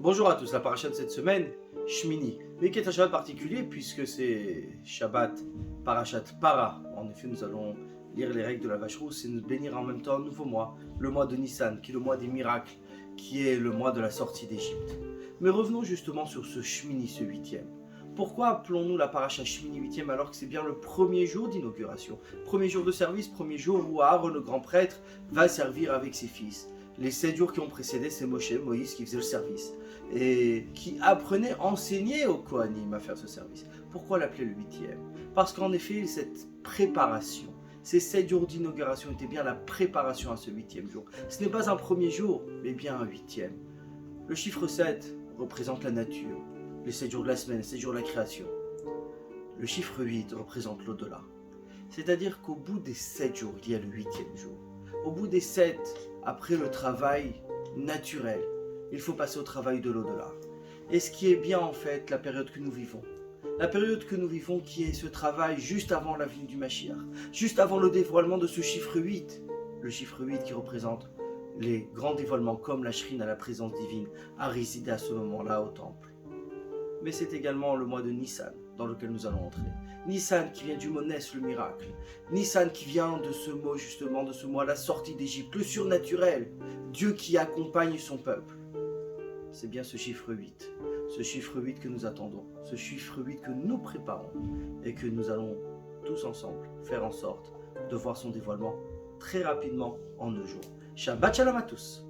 Bonjour à tous, la paracha de cette semaine, Shmini, mais qui est un Shabbat particulier puisque c'est Shabbat Parashat Para. En effet, nous allons lire les règles de la vache rousse et nous bénir en même temps un nouveau mois, le mois de Nissan, qui est le mois des miracles, qui est le mois de la sortie d'Égypte. Mais revenons justement sur ce Shmini, ce huitième. Pourquoi appelons-nous la paracha Shmini huitième alors que c'est bien le premier jour d'inauguration, premier jour de service, premier jour où Aaron, le grand prêtre, va servir avec ses fils. Les 7 jours qui ont précédé, c'est Moïse qui faisait le service et qui apprenait, enseignait aux Kohanim à faire ce service. Pourquoi l'appeler le huitième? Parce qu'en effet, cette préparation, ces 7 jours d'inauguration étaient bien la préparation à ce huitième jour. Ce n'est pas un premier jour, mais bien un huitième. Le chiffre 7 représente la nature, les 7 jours de la semaine, les 7 jours de la création. Le chiffre 8 représente l'au-delà. C'est-à-dire qu'au bout des 7 jours, il y a le huitième jour. Au bout des 7, après le travail naturel, il faut passer au travail de l'au-delà. Et ce qui est bien en fait, la période que nous vivons. La période que nous vivons qui est ce travail juste avant la venue du Mashiach, juste avant le dévoilement de ce chiffre 8. Le chiffre 8 qui représente les grands dévoilements comme la shrine à la présence divine a résidé à ce moment-là au temple. Mais c'est également le mois de Nissan dans lequel nous allons entrer. Nissan qui vient du mot Nes, le miracle. Nissan qui vient de ce mot justement, de ce mois, la sortie d'Égypte, le surnaturel. Dieu qui accompagne son peuple. C'est bien ce chiffre 8. Ce chiffre 8 que nous attendons. Ce chiffre 8 que nous préparons. Et que nous allons tous ensemble faire en sorte de voir son dévoilement très rapidement en nos jours. Shabbat Shalom à tous.